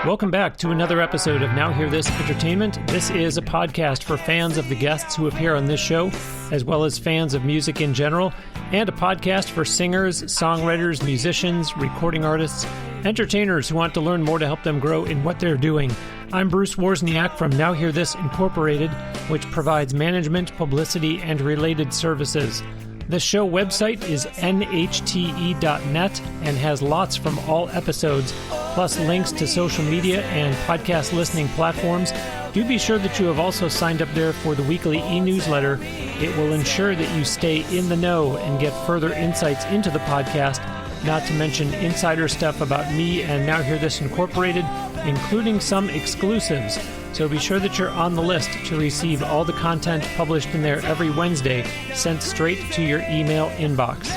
Welcome back to another episode of Now Hear This Entertainment. This is a podcast for fans of the guests who appear on this show, as well as fans of music in general, and a podcast for singers, songwriters, musicians, recording artists, entertainers who want to learn more to help them grow in what they're doing. I'm Bruce Wozniak from Now Hear This Incorporated, which provides management, publicity, and related services. The show website is nhte.net and has lots from all episodes, plus links to social media and podcast listening platforms. Do be sure that you have also signed up there for the weekly e-newsletter. It will ensure that you stay in the know and get further insights into the podcast, not to mention insider stuff about me and Now Hear This Incorporated, including some exclusives. So be sure that you're on the list to receive all the content published in there every Wednesday, sent straight to your email inbox.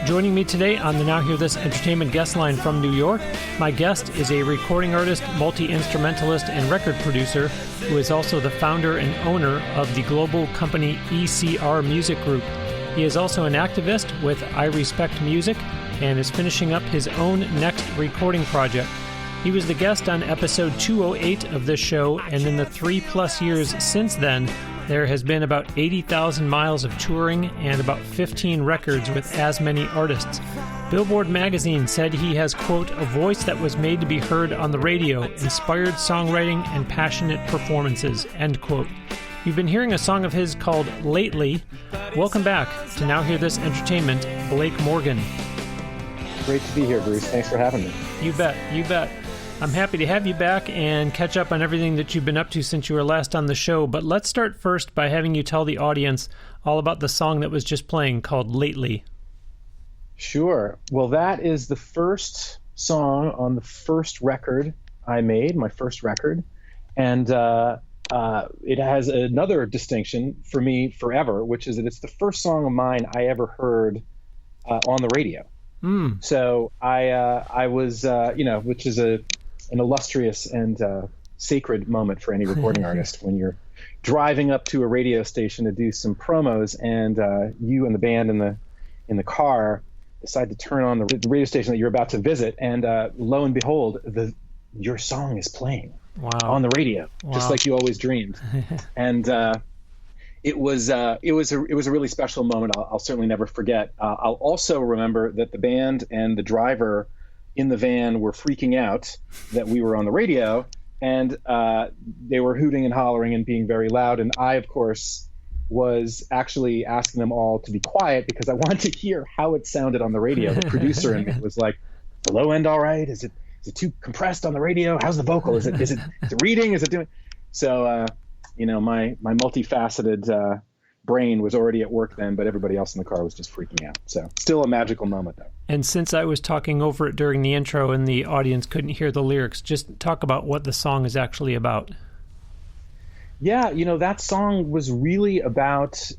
Joining me today on the Now Hear This Entertainment guest line from New York, my guest is a recording artist, multi-instrumentalist, and record producer who is also the founder and owner of the global company ECR Music Group. He is also an activist with I Respect Music and is finishing up his own next recording project. He was the guest on episode 208 of this show, and in the 3+ years since then, there has been about 80,000 miles of touring and about 15 records with as many artists. Billboard magazine said he has, quote, a voice that was made to be heard on the radio, inspired songwriting and passionate performances, end quote. You've been hearing a song of his called Lately. Welcome back to Now Hear This Entertainment, Blake Morgan. Great to be here, Bruce. Thanks for having me. You bet, you bet. I'm happy to have you back and catch up on everything that you've been up to since you were last on the show. But let's start first by having you tell the audience all about the song that was just playing called Lately. Sure. Well, that is the first song on the first record I made, my first record. And it has another distinction for me forever, which is that it's the first song of mine I ever heard on the radio. So I was, which is an illustrious and sacred moment for any recording artist when you're driving up to a radio station to do some promos, and you and the band in the car decide to turn on the radio station that you're about to visit, and lo and behold, your song is playing on the radio, just like you always dreamed, and. It was a really special moment. I'll certainly never forget. I'll also remember that the band and the driver in the van were freaking out that we were on the radio, and they were hooting and hollering and being very loud. And I, of course, was actually asking them all to be quiet because I wanted to hear how it sounded on the radio. The producer in me was like, "The low end, all right? Is it too compressed on the radio? How's the vocal? Is it reading? Is it doing?" So. My multifaceted brain was already at work then, but everybody else in the car was just freaking out. So still a magical moment, though. And since I was talking over it during the intro and the audience couldn't hear the lyrics, just talk about what the song is actually about. Yeah, that song was really about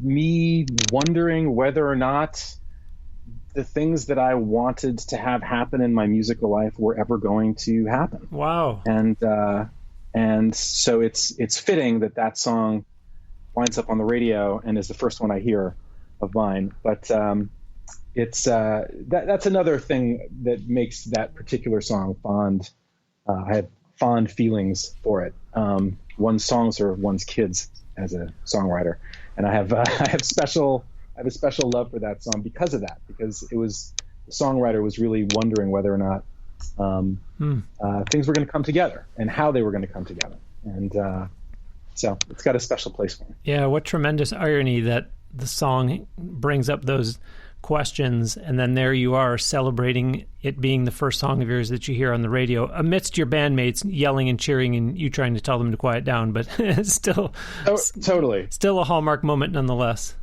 me wondering whether or not the things that I wanted to have happen in my musical life were ever going to happen. Wow. And so it's fitting that song winds up on the radio and is the first one I hear of mine. But that's another thing that makes that particular song fond. I have fond feelings for it. One's songs are one's kids as a songwriter, and I have a special love for that song because of that. Because the songwriter was really wondering whether or not. Things were going to come together and how they were going to come together. And so it's got a special place for me. Yeah, what tremendous irony that the song brings up those questions, and then there you are celebrating it being the first song of yours that you hear on the radio amidst your bandmates yelling and cheering and you trying to tell them to quiet down, but still a hallmark moment nonetheless.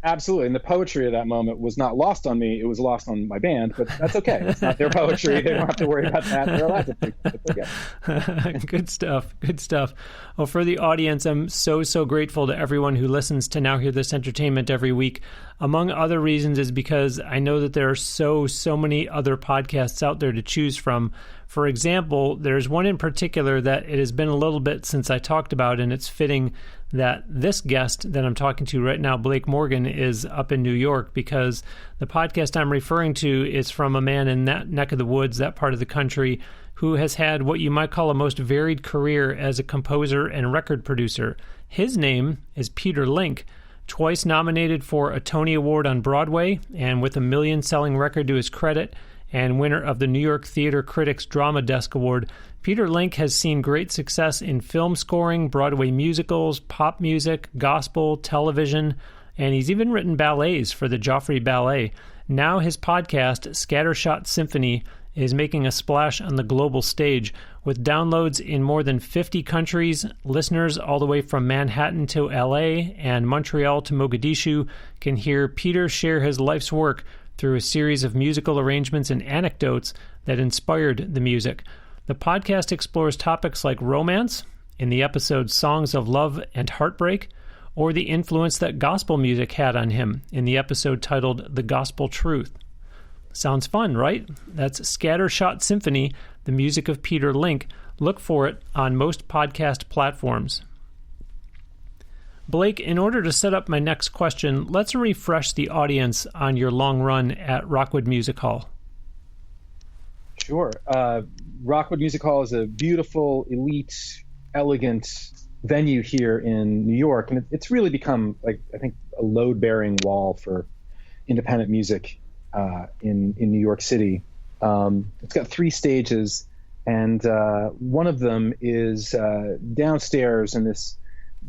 Absolutely. And the poetry of that moment was not lost on me. It was lost on my band, but that's okay. It's not their poetry. They don't have to worry about that. They're allowed to think. It's okay. Good stuff. Good stuff. Well, for the audience, I'm so grateful to everyone who listens to Now Hear This Entertainment every week. Among other reasons is because I know that there are so many other podcasts out there to choose from. For example, there's one in particular that it has been a little bit since I talked about, and it's fitting that this guest that I'm talking to right now, Blake Morgan, is up in New York, because the podcast I'm referring to is from a man in that neck of the woods, that part of the country, who has had what you might call a most varied career as a composer and record producer. His name is Peter Link, twice nominated for a Tony Award on Broadway, and with a million-selling record to his credit, and winner of the New York Theater Critics Drama Desk Award. Peter Link has seen great success in film scoring, Broadway musicals, pop music, gospel, television, and he's even written ballets for the Joffrey Ballet. Now his podcast, Scattershot Symphony, is making a splash on the global stage, with downloads in more than 50 countries. Listeners all the way from Manhattan to LA and Montreal to Mogadishu can hear Peter share his life's work through a series of musical arrangements and anecdotes that inspired the music. The podcast explores topics like romance, in the episode Songs of Love and Heartbreak, or the influence that gospel music had on him in the episode titled The Gospel Truth. Sounds fun, right? That's Scattershot Symphony, the music of Peter Link. Look for it on most podcast platforms. Blake, in order to set up my next question, let's refresh the audience on your long run at Rockwood Music Hall. Sure. Rockwood Music Hall is a beautiful, elite, elegant venue here in New York, and it's really become, like, I think, a load-bearing wall for independent music in New York City. It's got 3 stages, and one of them is downstairs in this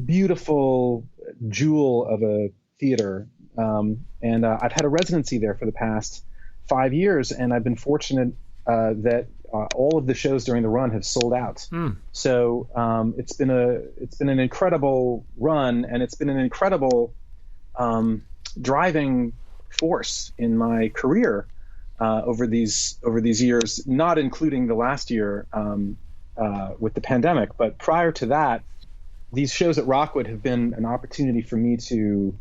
beautiful jewel of a theater. And I've had a residency there for the past 5 years, and I've been fortunate that all of the shows during the run have sold out. So it's been an incredible run, and it's been an incredible driving force in my career over these years, not including the last year with the pandemic. But prior to that, these shows at Rockwood have been an opportunity for me to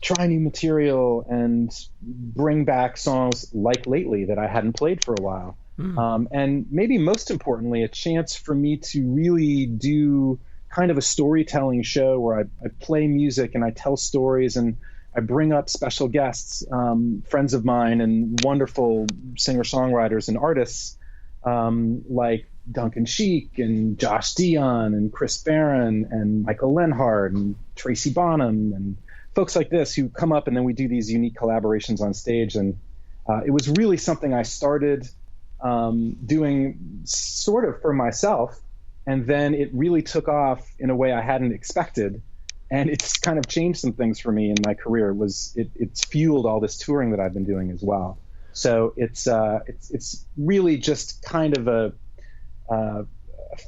try new material and bring back songs like Lately that I hadn't played for a while. And maybe most importantly, a chance for me to really do kind of a storytelling show where I play music and I tell stories, and I bring up special guests, friends of mine and wonderful singer-songwriters and artists like Duncan Sheik and Josh Dion and Chris Barron and Michael Lenhart and Tracy Bonham and folks like this who come up, and then we do these unique collaborations on stage. And it was really something I started doing sort of for myself, and then it really took off in a way I hadn't expected, and it's kind of changed some things for me in my career. It's fueled all this touring that I've been doing as well. So it's really just kind of a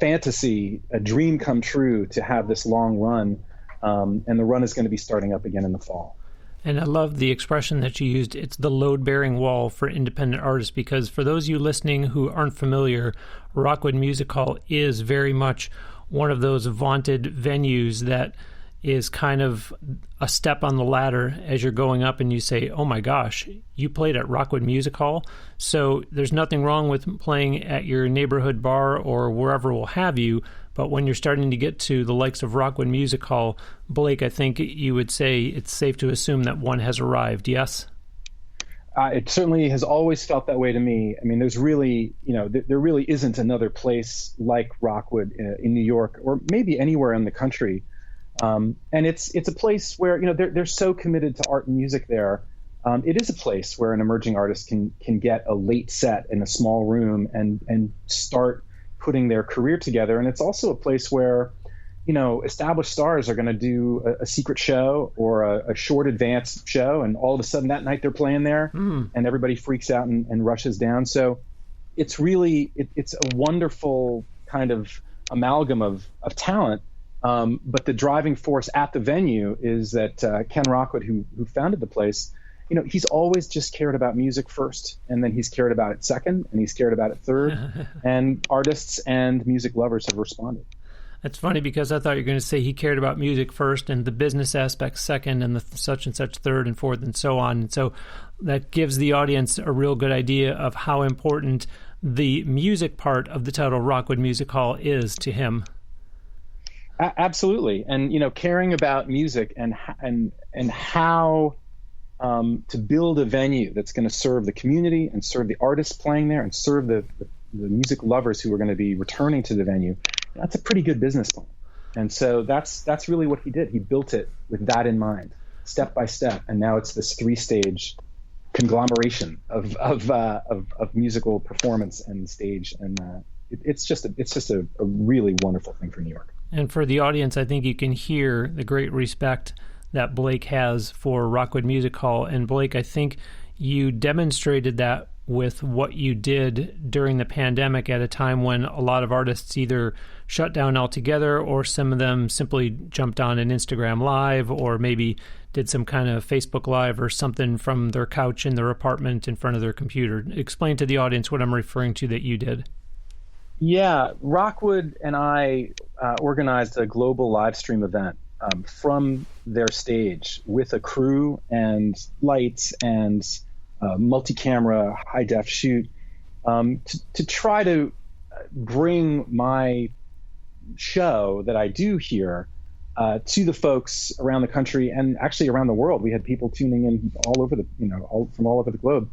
fantasy, a dream come true to have this long run, and the run is going to be starting up again in the fall. And I love the expression that you used. It's the load-bearing wall for independent artists, because for those of you listening who aren't familiar, Rockwood Music Hall is very much one of those vaunted venues that is kind of a step on the ladder as you're going up, and you say, oh my gosh, you played at Rockwood Music Hall? So there's nothing wrong with playing at your neighborhood bar or wherever we'll have you, but when you're starting to get to the likes of Rockwood Music Hall, Blake, I think you would say it's safe to assume that one has arrived, yes? It certainly has always felt that way to me. I mean, there's really, there really isn't another place like Rockwood in New York, or maybe anywhere in the country. And it's a place where, they're so committed to art and music there. It is a place where an emerging artist can get a late set in a small room and start putting their career together. And it's also a place where, established stars are going to do a secret show or a short advance show, and all of a sudden that night they're playing there, and everybody freaks out and rushes down. So it's really, it's a wonderful kind of amalgam of talent. But the driving force at the venue is that Ken Rockwood, who founded the place, he's always just cared about music first, and then he's cared about it second, and he's cared about it third, and artists and music lovers have responded. That's funny, because I thought you were going to say he cared about music first and the business aspect second and the such and such third and fourth and so on. And so that gives the audience a real good idea of how important the music part of the title Rockwood Music Hall is to him. Absolutely. And, caring about music and how to build a venue that's going to serve the community and serve the artists playing there and serve the music lovers who are going to be returning to the venue. That's a pretty good business plan. And so that's really what he did. He built it with that in mind, step by step. And now it's this 3-stage conglomeration of musical performance and stage. And it's just a really wonderful thing for New York. And for the audience, I think you can hear the great respect that Blake has for Rockwood Music Hall. And Blake, I think you demonstrated that with what you did during the pandemic at a time when a lot of artists either shut down altogether or some of them simply jumped on an Instagram Live or maybe did some kind of Facebook Live or something from their couch in their apartment in front of their computer. Explain to the audience what I'm referring to that you did. Yeah, Rockwood and I organized a global live stream event from their stage with a crew and lights and multi-camera high-def shoot to try to bring my show that I do here to the folks around the country and actually around the world. We had people tuning in all over from all over the globe.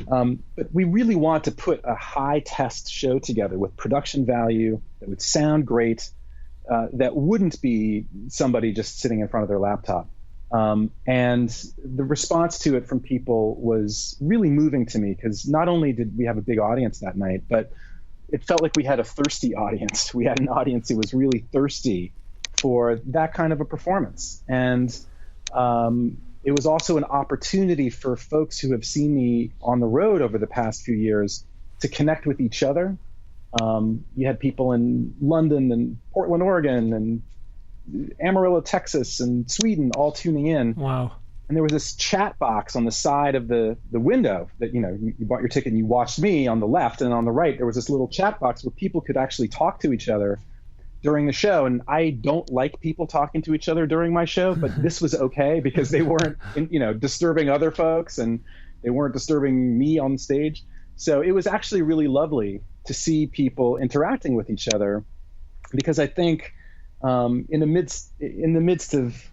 But we really want to put a high-test show together with production value that would sound great, that wouldn't be somebody just sitting in front of their laptop. And the response to it from people was really moving to me because not only did we have a big audience that night, but it felt like we had a thirsty audience. We had an audience who was really thirsty for that kind of a performance. And it was also an opportunity for folks who have seen me on the road over the past few years to connect with each other. You had people in London and Portland, Oregon, and Amarillo, Texas, and Sweden all tuning in. Wow. And there was this chat box on the side of the window that, you bought your ticket and you watched me on the left, and on the right, there was this little chat box where people could actually talk to each other during the show. And I don't like people talking to each other during my show, but this was okay because they weren't, disturbing other folks and they weren't disturbing me on stage. So it was actually really lovely to see people interacting with each other because I think in the midst of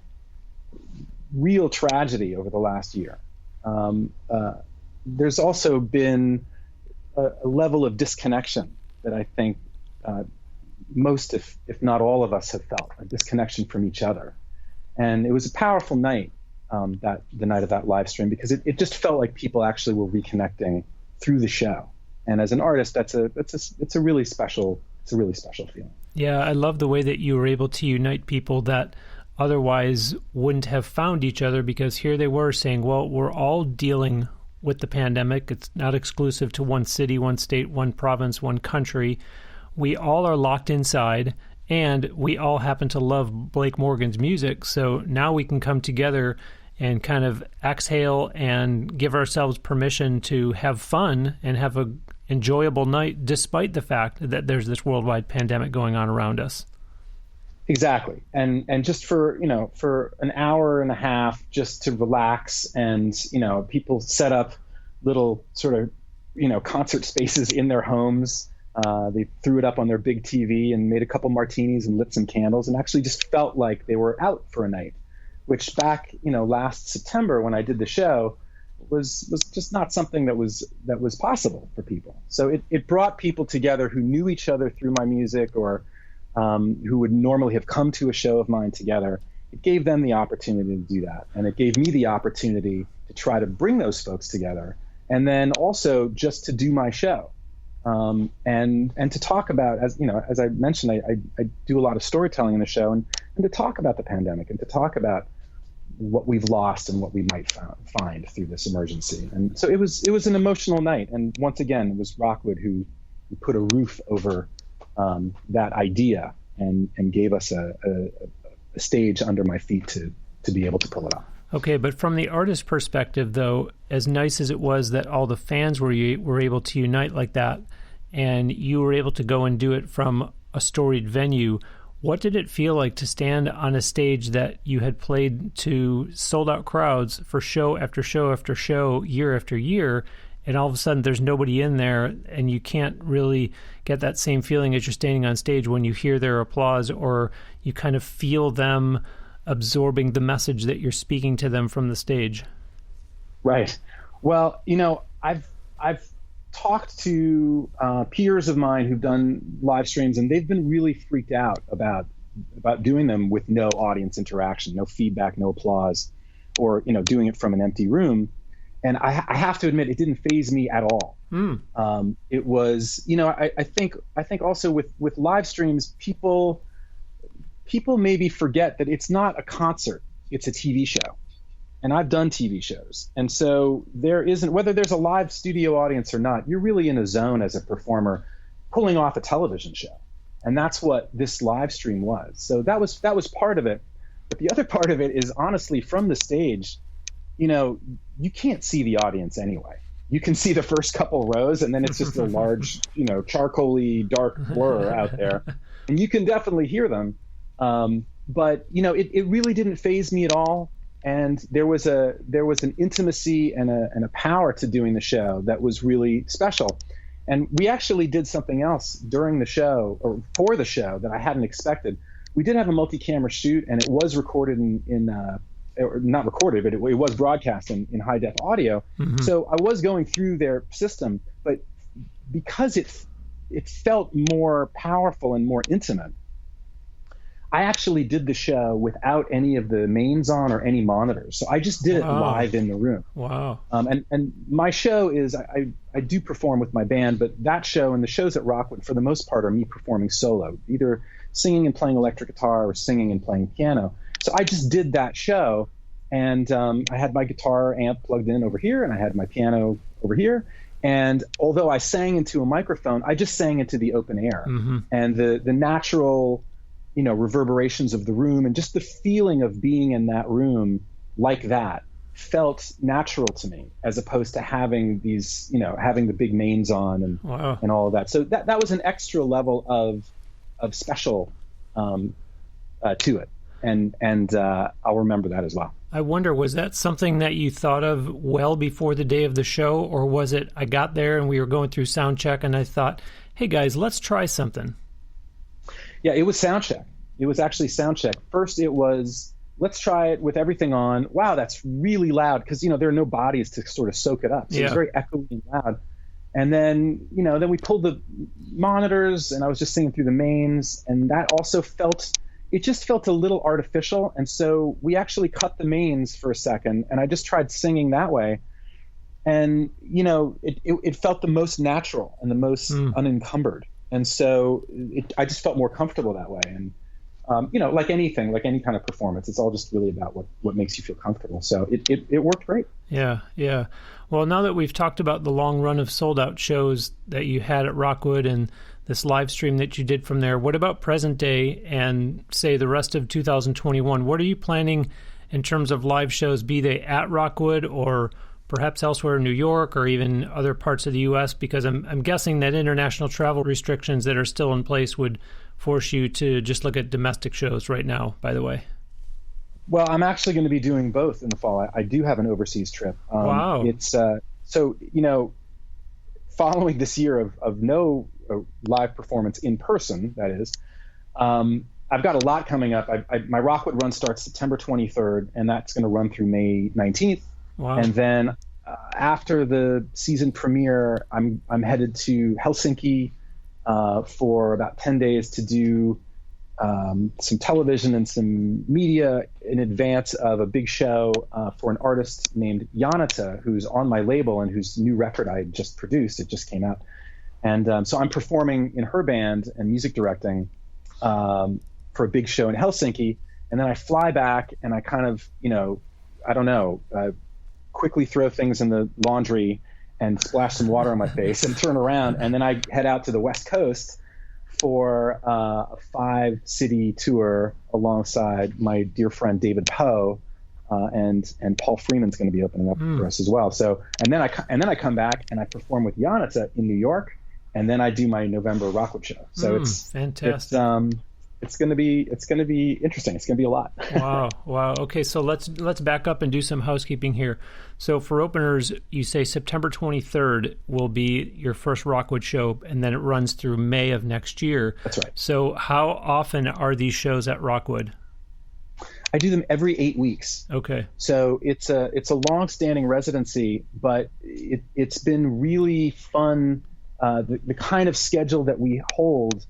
real tragedy over the last year, there's also been a level of disconnection that I think most, if not all of us have felt, a disconnection from each other. And it was a powerful night, the night of that live stream, because it just felt like people actually were reconnecting through the show. And as an artist, it's a really special feeling. Yeah, I love the way that you were able to unite people that otherwise wouldn't have found each other, because here they were saying, well, we're all dealing with the pandemic. It's not exclusive to one city, one state, one province, one country. We all are locked inside, and we all happen to love Blake Morgan's music. So now we can come together and kind of exhale and give ourselves permission to have fun and have a enjoyable night, despite the fact that there's this worldwide pandemic going on around us. Exactly. And just for an hour and a half, just to relax, and, people set up little sort of, concert spaces in their homes. They threw it up on their big TV and made a couple martinis and lit some candles and actually just felt like they were out for a night, which back, last September when I did the show was just not something that was possible for people. So it brought people together who knew each other through my music, or who would normally have come to a show of mine together. It gave them the opportunity to do that. And it gave me the opportunity to try to bring those folks together. And then also just to do my show. And to talk about, as I mentioned, I do a lot of storytelling in the show, and to talk about the pandemic and to talk about what we've lost and what we might find through this emergency. And so it was an emotional night. And once again, it was Rockwood who put a roof over that idea and gave us a stage under my feet to be able to pull it off. Okay, but from the artist perspective, though, as nice as it was that all the fans were able to unite like that, and you were able to go and do it from a storied venue, what did it feel like to stand on a stage that you had played to sold-out crowds for show after show after show, year after year, and all of a sudden there's nobody in there, and you can't really get that same feeling as you're standing on stage when you hear their applause, or you kind of feel them absorbing the message that you're speaking to them from the stage. Right. Well, I've talked to peers of mine who've done live streams, and they've been really freaked out about doing them with no audience interaction, no feedback, no applause, or doing it from an empty room. And I have to admit, it didn't faze me at all. It was, I think also with live streams, people maybe forget that it's not a concert, it's a TV show. And I've done TV shows. And so there isn't, whether there's a live studio audience or not, you're really in a zone as a performer pulling off a television show. And that's what this live stream was. So that was part of it. But the other part of it is, honestly, from the stage, you can't see the audience anyway. You can see the first couple rows, and then it's just a large, charcoaly dark blur out there. And you can definitely hear them. But it really didn't faze me at all. And there was an intimacy and a power to doing the show that was really special. And we actually did something else during the show, or for the show, that I hadn't expected. We did have a multi-camera shoot, and it was recorded or not recorded, but it was broadcast in high-def audio. Mm-hmm. So I was going through their system, but because it felt more powerful and more intimate, I actually did the show without any of the mains on or any monitors. So I just did it live in the room. Wow. And my show is, I do perform with my band, but that show and the shows at Rockwood, for the most part, are me performing solo, either singing and playing electric guitar or singing and playing piano. So I just did that show, and I had my guitar amp plugged in over here, and I had my piano over here. And although I sang into a microphone, I just sang into the open air. Mm-hmm. And the natural reverberations of the room and just the feeling of being in that room like that felt natural to me, as opposed to having these, having the big mains on and all of that. So that was an extra level of special to it. And I'll remember that as well. I wonder, was that something that you thought of well before the day of the show, or was it, I got there and we were going through sound check and I thought, hey guys, let's try something? Yeah, it was sound check. It was actually sound check. First, it was, let's try it with everything on. Wow, that's really loud, because there are no bodies to sort of soak it up. So It was very echoey and loud. And then, then we pulled the monitors, and I was just singing through the mains, and that also felt a little artificial. And so we actually cut the mains for a second, and I just tried singing that way. And, it felt the most natural and the most unencumbered. And so I just felt more comfortable that way. And, like anything, like any kind of performance, it's all just really about what makes you feel comfortable. So it worked great. Yeah, yeah. Well, now that we've talked about the long run of sold-out shows that you had at Rockwood and this live stream that you did from there, what about present day and, say, the rest of 2021? What are you planning in terms of live shows, be they at Rockwood or perhaps elsewhere in New York or even other parts of the U.S., because I'm guessing that international travel restrictions that are still in place would force you to just look at domestic shows right now, by the way. Well, I'm actually going to be doing both in the fall. I do have an overseas trip. Wow. It's following this year of no live performance in person, that is, I've got a lot coming up. My Rockwood run starts September 23rd, and that's going to run through May 19th. Wow. And then after the season premiere, I'm headed to Helsinki for about 10 days to do some television and some media in advance of a big show for an artist named Janata, who's on my label and whose new record I just produced. It just came out. And so I'm performing in her band and music directing for a big show in Helsinki. And then I fly back and I kind of, quickly throw things in the laundry and splash some water on my face and turn around. And then I head out to the West Coast for a 5-city tour alongside my dear friend David Poe, and Paul Freeman's going to be opening up for us as well. So and then I come back and I perform with Janata in New York, and then I do my November Rockwood show. So it's fantastic. it's going to be interesting. It's going to be a lot. Wow. Okay, so let's back up and do some housekeeping here. So for openers, you say September 23rd will be your first Rockwood show, and then it runs through May of next year. That's right. So how often are these shows at Rockwood? I do them every 8 weeks. Okay. So it's a long-standing residency, but it's been really fun. The kind of schedule that we hold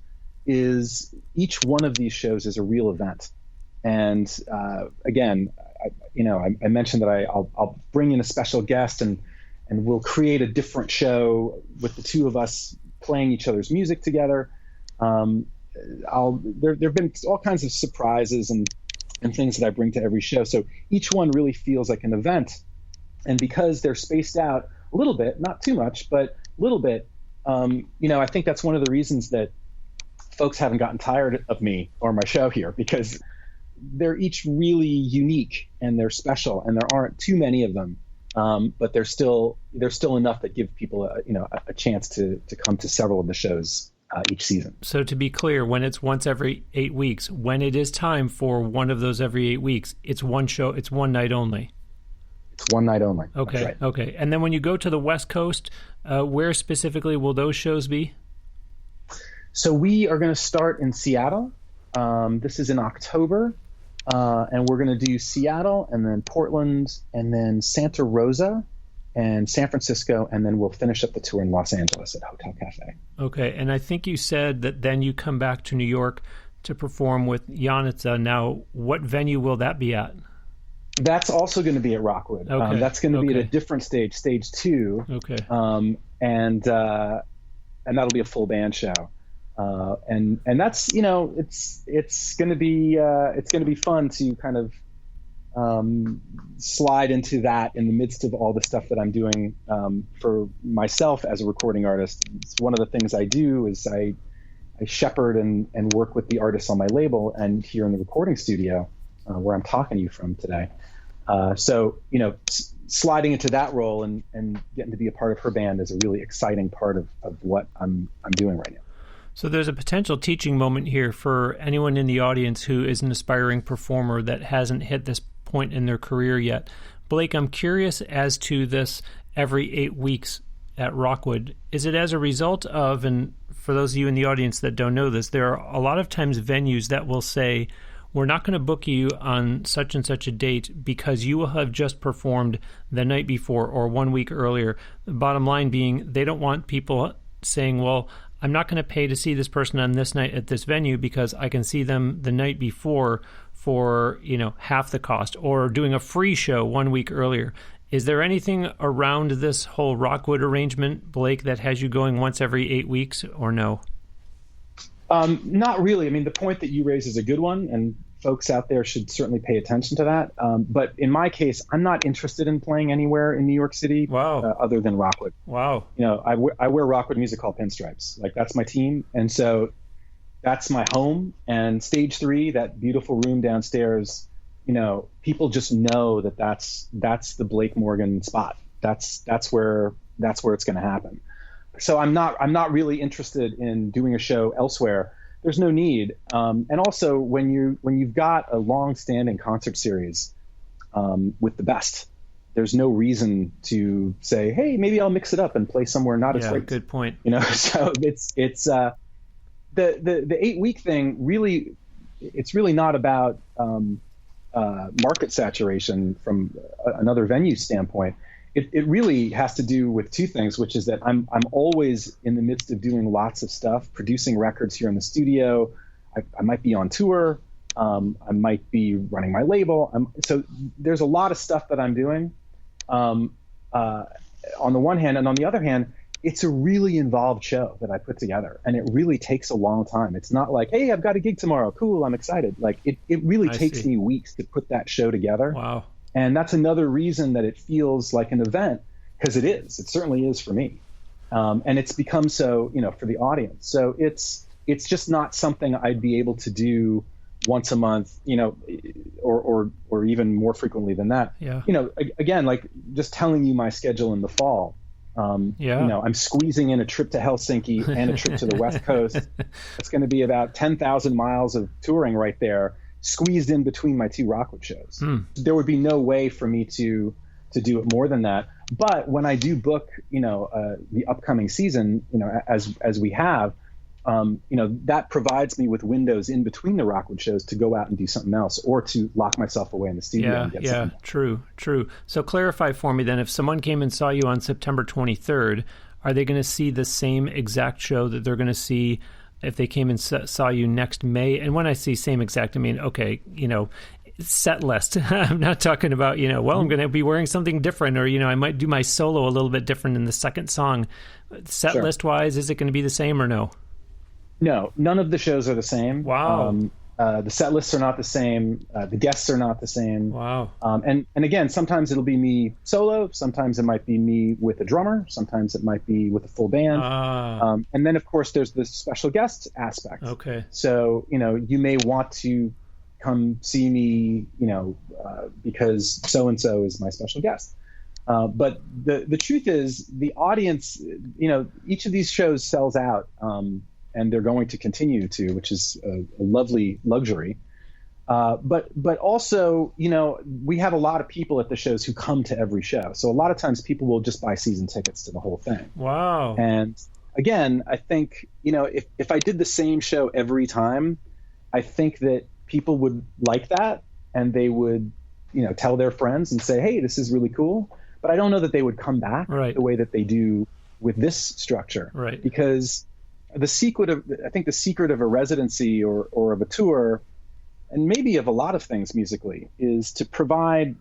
is each one of these shows is a real event. And again, I mentioned that I'll bring in a special guest and we'll create a different show with the two of us playing each other's music together. There've been all kinds of surprises and things that I bring to every show. So each one really feels like an event. And because they're spaced out a little bit, not too much, but a little bit, I think that's one of the reasons that folks haven't gotten tired of me or my show here, because they're each really unique and they're special, and there aren't too many of them. But there's still enough that give people a chance to come to several of the shows each season. So to be clear, when it's once every 8 weeks, when it is time for one of those every 8 weeks, it's one show, it's one night only. It's one night only. Okay. That's right. Okay. And then when you go to the West Coast, where specifically will those shows be? So we are going to start in Seattle. This is in October. And we're going to do Seattle and then Portland and then Santa Rosa and San Francisco, and then we'll finish up the tour in Los Angeles at Hotel Cafe. Okay, and I think you said that then you come back to New York to perform with Janica. Now, what venue will that be at? That's also going to be at Rockwood. Okay. That's going to be at a different stage, stage 2. Okay. And that'll be a full band show. And that's, it's going to be fun to kind of slide into that in the midst of all the stuff that I'm doing for myself as a recording artist. It's one of the things I do is I shepherd and work with the artists on my label and here in the recording studio where I'm talking to you from today. So sliding into that role and getting to be a part of her band is a really exciting part of what I'm doing right now. So there's a potential teaching moment here for anyone in the audience who is an aspiring performer that hasn't hit this point in their career yet. Blake, I'm curious as to this every 8 weeks at Rockwood. Is it as a result of, and for those of you in the audience that don't know this, there are a lot of times venues that will say, we're not going to book you on such and such a date because you will have just performed the night before or 1 week earlier. The bottom line being, they don't want people saying, well, I'm not going to pay to see this person on this night at this venue because I can see them the night before for, half the cost, or doing a free show 1 week earlier. Is there anything around this whole Rockwood arrangement, Blake, that has you going once every 8 weeks, or no? Not really. I mean, the point that you raise is a good one, and folks out there should certainly pay attention to that. But in my case, I'm not interested in playing anywhere in New York City other than Rockwood. Wow. I wear Rockwood Music Hall pinstripes. Like, that's my team. And so that's my home. And stage 3, that beautiful room downstairs, people just know that that's the Blake Morgan spot. That's where it's going to happen. So I'm not really interested in doing a show elsewhere. There's no need. And also when you've got a long-standing concert series with the best, there's no reason to say, hey, maybe I'll mix it up and play somewhere not as late. Good point. So it's the 8 week thing. Really, it's really not about market saturation from another venue standpoint. It really has to do with two things, which is that I'm always in the midst of doing lots of stuff, producing records here in the studio. I might be on tour. I might be running my label. So there's a lot of stuff that I'm doing on the one hand. And on the other hand, it's a really involved show that I put together. And it really takes a long time. It's not like, hey, I've got a gig tomorrow. Cool, I'm excited. Like it really takes me weeks to put that show together. Wow. And that's another reason that it feels like an event, because it is. It certainly is for me. And it's become so, for the audience. So it's just not something I'd be able to do once a month, or even more frequently than that. Yeah. Again, like just telling you my schedule in the fall, I'm squeezing in a trip to Helsinki and a trip to the West Coast. It's going to be about 10,000 miles of touring right there, squeezed in between my two Rockwood shows. There would be no way for me to do it more than that. But when I do book, the upcoming season, as we have, that provides me with windows in between the Rockwood shows to go out and do something else, or to lock myself away in the studio and get something else. True. So clarify for me then, if someone came and saw you on September 23rd, are they going to see the same exact show that they're going to see if they came and saw you next May? And when I see same exact, I mean, okay, set list. I'm not talking about, I'm going to be wearing something different, or, I might do my solo a little bit different in the second song. Set list wise, is it going to be the same or no? No, none of the shows are the same. Wow. The set lists are not the same. The guests are not the same. Wow. And again, sometimes it'll be me solo. Sometimes it might be me with a drummer. Sometimes it might be with a full band. And then, of course, there's the special guest aspect. Okay. So, you may want to come see me, because so-and-so is my special guest. But the truth is, the audience, each of these shows sells out. And they're going to continue to, which is a lovely luxury. But also, we have a lot of people at the shows who come to every show. So a lot of times people will just buy season tickets to the whole thing. Wow. And again, I think, if I did the same show every time, I think that people would like that, and they would, tell their friends and say, hey, this is really cool. But I don't know that they would come back the way that they do with this structure. Right. Because the secret of a residency or of a tour, and maybe of a lot of things musically, is to provide,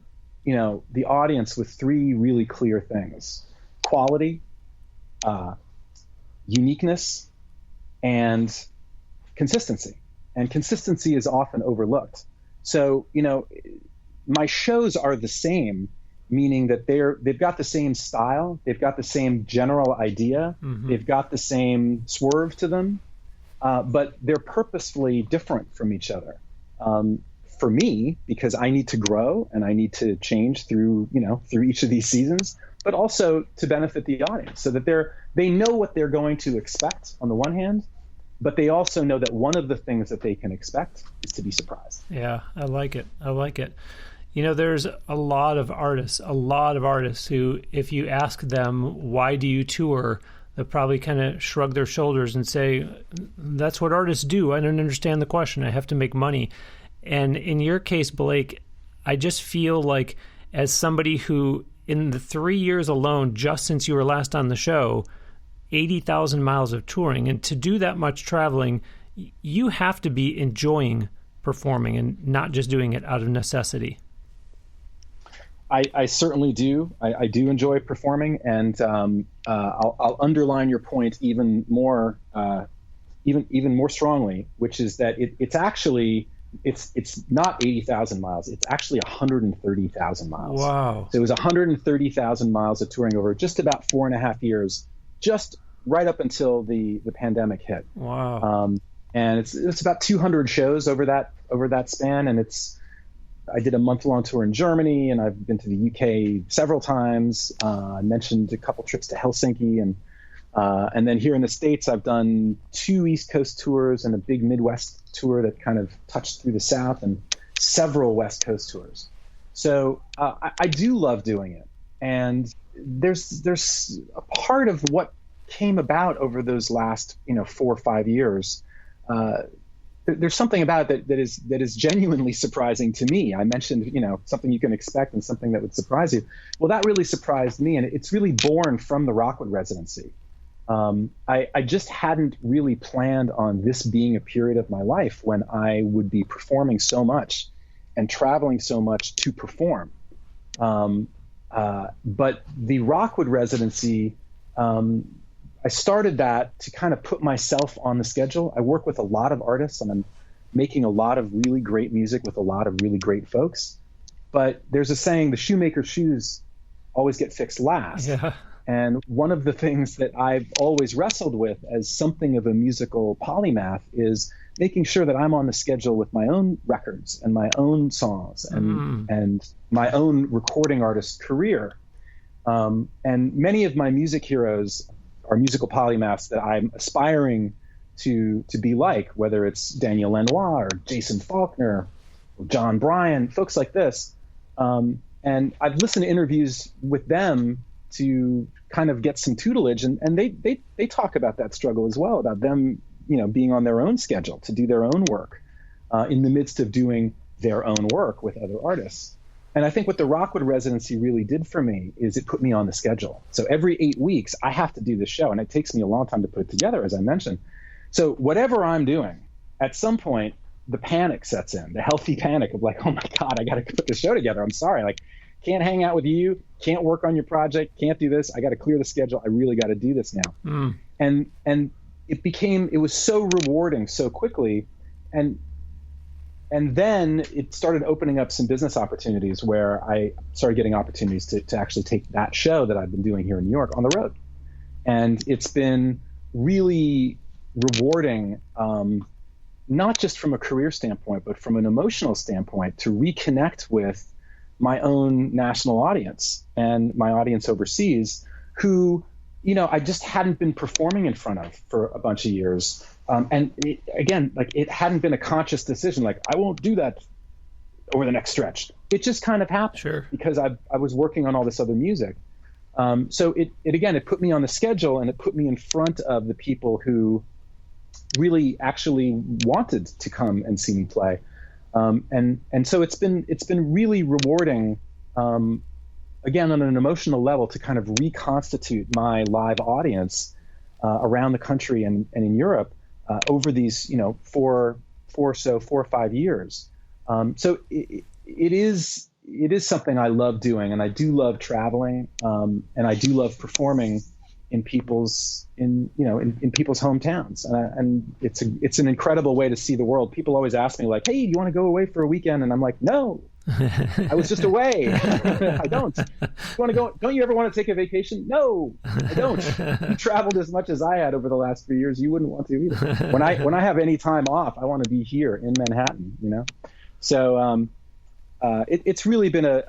the audience with three really clear things: quality, uniqueness, and consistency. And consistency is often overlooked. So, my shows are the same, meaning that they've got the same style, they've got the same general idea, they've got the same swerve to them, but they're purposefully different from each other. For me, because I need to grow and I need to change through each of these seasons, but also to benefit the audience, so that they know what they're going to expect on the one hand, but they also know that one of the things that they can expect is to be surprised. Yeah, I like it. There's a lot of artists who, if you ask them, why do you tour, they'll probably kind of shrug their shoulders and say, that's what artists do. I don't understand the question. I have to make money. And in your case, Blake, I just feel like, as somebody who, in the 3 years alone, just since you were last on the show, 80,000 miles of touring, and to do that much traveling, you have to be enjoying performing and not just doing it out of necessity. I certainly do. I do enjoy performing, and I'll underline your point even more strongly, which is that it's actually not 80,000 miles. It's actually 130,000 miles. Wow! So it was 130,000 miles of touring over just about 4.5 years, just right up until the pandemic hit. Wow! And it's about 200 shows over that span, and I did a month-long tour in Germany, and I've been to the UK several times. I mentioned a couple trips to Helsinki, and then here in the States, I've done 2 East Coast tours and a big Midwest tour that kind of touched through the South, and several West Coast tours. So I do love doing it, and there's a part of what came about over those last 4 or 5 years. There's something about it that is genuinely surprising to me. I mentioned, something you can expect and something that would surprise you. Well, that really surprised me, and it's really born from the Rockwood residency. I just hadn't really planned on this being a period of my life when I would be performing so much and traveling so much to perform. But the Rockwood residency, I started that to kind of put myself on the schedule. I work with a lot of artists, and I'm making a lot of really great music with a lot of really great folks. But there's a saying, the shoemaker's shoes always get fixed last. Yeah. And one of the things that I've always wrestled with as something of a musical polymath is making sure that I'm on the schedule with my own records and my own songs and my own recording artist career. And many of my music heroes are musical polymaths that I'm aspiring to be like, whether it's Daniel Lanois or Jason Faulkner or John Bryan, folks like this. And I've listened to interviews with them to kind of get some tutelage, and they talk about that struggle as well, about them, being on their own schedule to do their own work in the midst of doing their own work with other artists. And I think what the Rockwood residency really did for me is it put me on the schedule. So every 8 weeks, I have to do this show, and it takes me a long time to put it together, as I mentioned. So whatever I'm doing, at some point, the panic sets in, the healthy panic of like, oh my God, I got to put this show together. I'm sorry, like, can't hang out with you, can't work on your project, can't do this. I got to clear the schedule. I really got to do this now. And it was so rewarding so quickly. And then it started opening up some business opportunities where I started getting opportunities to actually take that show that I've been doing here in New York on the road. And it's been really rewarding, not just from a career standpoint, but from an emotional standpoint, to reconnect with my own national audience and my audience overseas who, I just hadn't been performing in front of for a bunch of years. And it hadn't been a conscious decision, like, I won't do that over the next stretch. It just kind of happened. Sure. Because I was working on all this other music. So it put me on the schedule, and it put me in front of the people who really actually wanted to come and see me play. And so it's been really rewarding, again, on an emotional level, to kind of reconstitute my live audience around the country and in Europe over these, 4 or 5 years. So it is something I love doing, and I do love traveling, and I do love performing in people's hometowns, and it's an incredible way to see the world. People always ask me, like, hey, do you want to go away for a weekend? And I'm like, no. I was just away. I don't. You want to go? Don't you ever want to take a vacation? No, I don't. You traveled as much as I had over the last 3 years. You wouldn't want to either. When I have any time off, I want to be here in Manhattan. So it's really been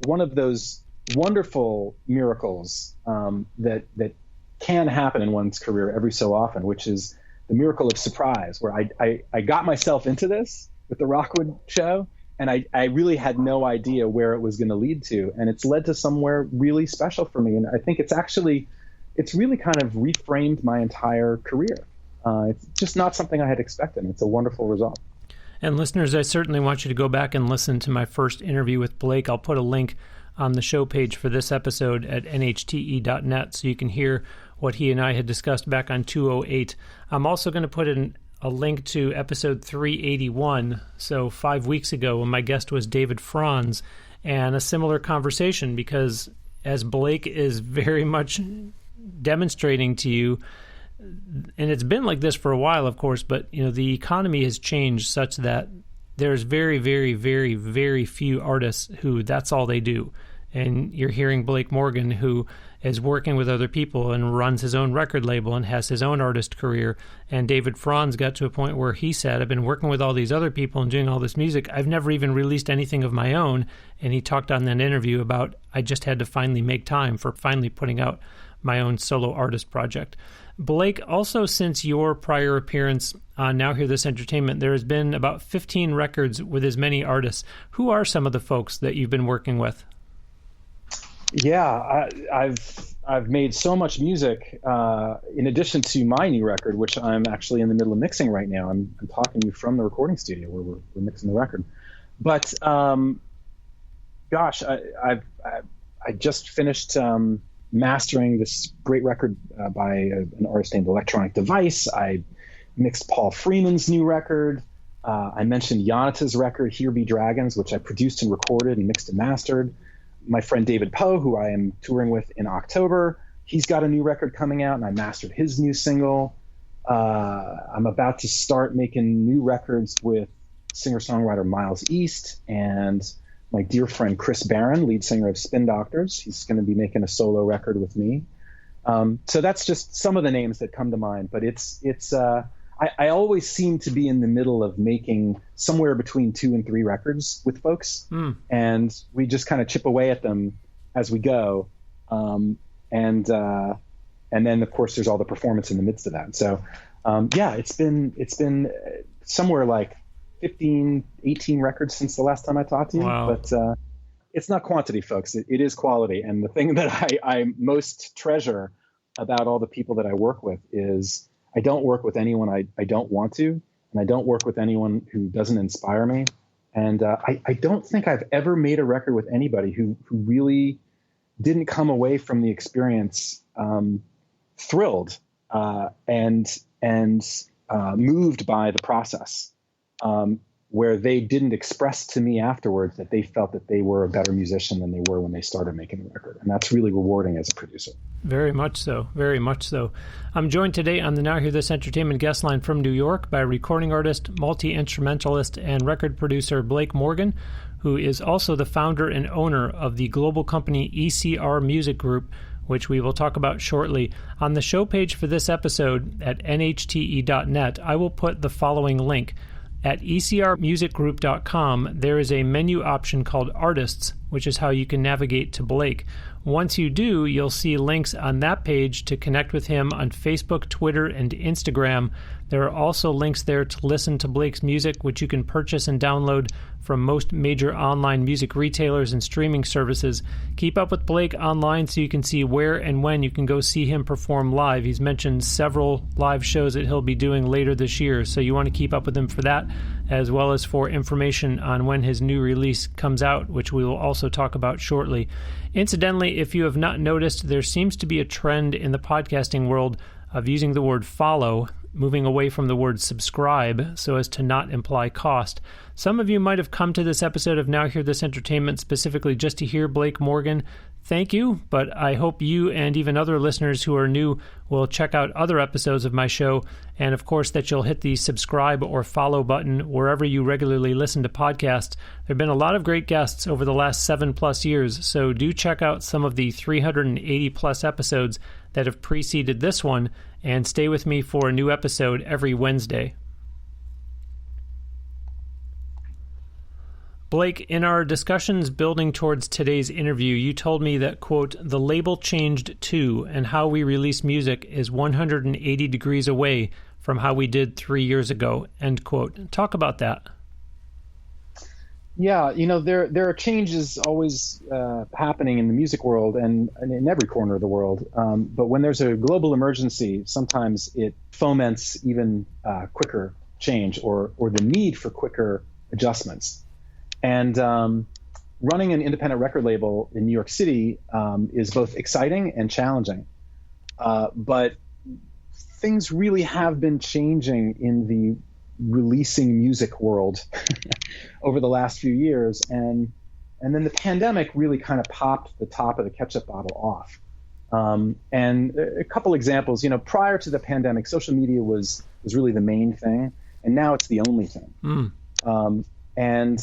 one of those wonderful miracles that can happen in one's career every so often, which is the miracle of surprise, where I got myself into this with the Rockwood show. And I really had no idea where it was going to lead to. And it's led to somewhere really special for me. And I think it's really kind of reframed my entire career. It's just not something I had expected. It's a wonderful result. And listeners, I certainly want you to go back and listen to my first interview with Blake. I'll put a link on the show page for this episode at nhte.net so you can hear what he and I had discussed back on 208. I'm also going to put in a link to episode 381, so 5 weeks ago, when my guest was David Franz, and a similar conversation, because as Blake is very much demonstrating to you, and it's been like this for a while, of course, but the economy has changed such that there's very, very, very, very few artists who that's all they do. And you're hearing Blake Morgan, who is working with other people and runs his own record label and has his own artist career. And David Franz got to a point where he said, I've been working with all these other people and doing all this music. I've never even released anything of my own. And he talked on that interview about, I just had to finally make time for finally putting out my own solo artist project. Blake, also since your prior appearance on Now Hear This Entertainment, there has been about 15 records with as many artists. Who are some of the folks that you've been working with? Yeah, I've made so much music in addition to my new record, which I'm actually in the middle of mixing right now. I'm talking to you from the recording studio where we're mixing the record. But gosh, I just finished mastering this great record by an artist named Electronic Device. I mixed Paul Freeman's new record. I mentioned Yanata's record, Here Be Dragons, which I produced and recorded and mixed and mastered. My friend David Poe, who I am touring with in October, he's got a new record coming out, and I mastered his new single. I'm about to start making new records with singer-songwriter Miles East and my dear friend Chris Barron, lead singer of Spin Doctors. He's going to be making a solo record with me. So that's just some of the names that come to mind. But I always seem to be in the middle of making somewhere between 2 and 3 records with folks, and we just kind of chip away at them as we go. And then of course there's all the performance in the midst of that. So it's been somewhere like 15, 18 records since the last time I talked to you. Wow. But it's not quantity, folks. It is quality. And the thing that I most treasure about all the people that I work with is I don't work with anyone I don't want to, and I don't work with anyone who doesn't inspire me. And I don't think I've ever made a record with anybody who really didn't come away from the experience thrilled and moved by the process, where they didn't express to me afterwards that they felt that they were a better musician than they were when they started making the record. And that's really rewarding as a producer. Very much so. Very much so. I'm joined today on the Now Hear This Entertainment guest line from New York by recording artist, multi-instrumentalist, and record producer Blake Morgan, who is also the founder and owner of the global company ECR Music Group, which we will talk about shortly. On the show page for this episode at nhte.net, I will put the following link. At ecrmusicgroup.com, there is a menu option called Artists, which is how you can navigate to Blake. Once you do, you'll see links on that page to connect with him on Facebook, Twitter, and Instagram. There are also links there to listen to Blake's music, which you can purchase and download from most major online music retailers and streaming services. Keep up with Blake online so you can see where and when you can go see him perform live. He's mentioned several live shows that he'll be doing later this year, so you want to keep up with him for that, as well as for information on when his new release comes out, which we will also talk about shortly. Incidentally, if you have not noticed, there seems to be a trend in the podcasting world of using the word follow, moving away from the word subscribe so as to not imply cost. Some of you might have come to this episode of Now Hear This Entertainment specifically just to hear Blake Morgan. Thank you, but I hope you and even other listeners who are new will check out other episodes of my show, and of course that you'll hit the subscribe or follow button wherever you regularly listen to podcasts. There have been a lot of great guests over the last 7+ years, so do check out some of the 380+ episodes that have preceded this one, and stay with me for a new episode every Wednesday. Blake, in our discussions building towards today's interview, you told me that, quote, the label changed too, and how we release music is 180 degrees away from how we did 3 years ago, end quote. Talk about that. Yeah, there are changes always happening in the music world and in every corner of the world. But when there's a global emergency, sometimes it foments even quicker change or the need for quicker adjustments. And running an independent record label in New York City is both exciting and challenging. But things really have been changing in the releasing music world over the last few years. And then the pandemic really kind of popped the top of the ketchup bottle off. And a couple examples, prior to the pandemic, social media was really the main thing. And now it's the only thing. And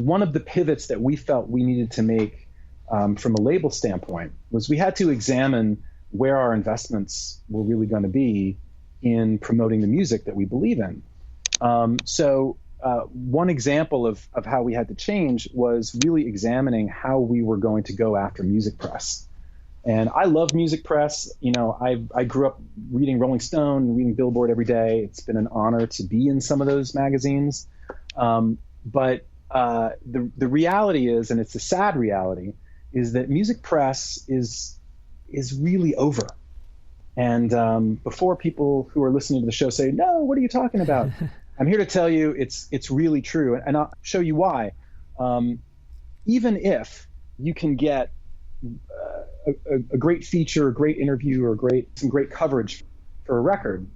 one of the pivots that we felt we needed to make from a label standpoint was we had to examine where our investments were really going to be in promoting the music that we believe in. So one example of how we had to change was really examining how we were going to go after music press. And I love music press. I grew up reading Rolling Stone and reading Billboard every day. It's been an honor to be in some of those magazines. But the reality is, and it's a sad reality, is that music press is really over. And before people who are listening to the show say, no, what are you talking about? I'm here to tell you it's really true. And I'll show you why. Even if you can get a great feature, a great interview, or some great coverage for a record,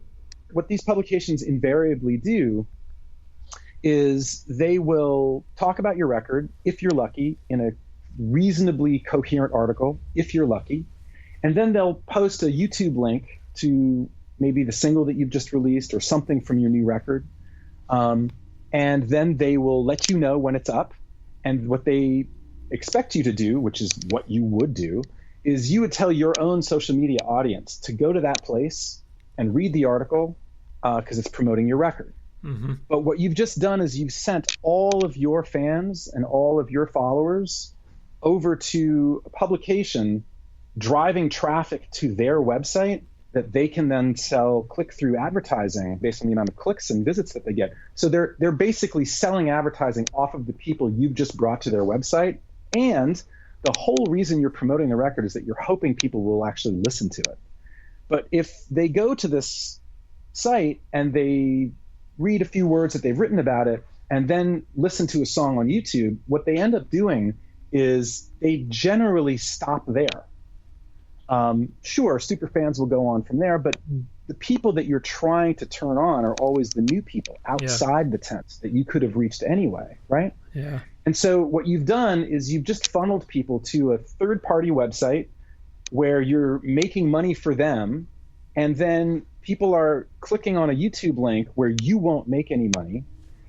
what these publications invariably do is they will talk about your record, if you're lucky, in a reasonably coherent article, if you're lucky, and then they'll post a YouTube link to maybe the single that you've just released or something from your new record. And then they will let you know when it's up. And what they expect you to do, which is what you would do, is you would tell your own social media audience to go to that place and read the article because it's promoting your record. Mm-hmm. But what you've just done is you've sent all of your fans and all of your followers over to a publication driving traffic to their website that they can then sell click-through advertising based on the amount of clicks and visits that they get. So they're basically selling advertising off of the people you've just brought to their website. And the whole reason you're promoting the record is that you're hoping people will actually listen to it. But if they go to this site and they read a few words that they've written about it and then listen to a song on YouTube, what they end up doing is they generally stop there. Sure, super fans will go on from there, but the people that you're trying to turn on are always the new people outside the tent that you could have reached anyway, right? Yeah. And so what you've done is you've just funneled people to a third-party website where you're making money for them, and then people are clicking on a YouTube link where you won't make any money.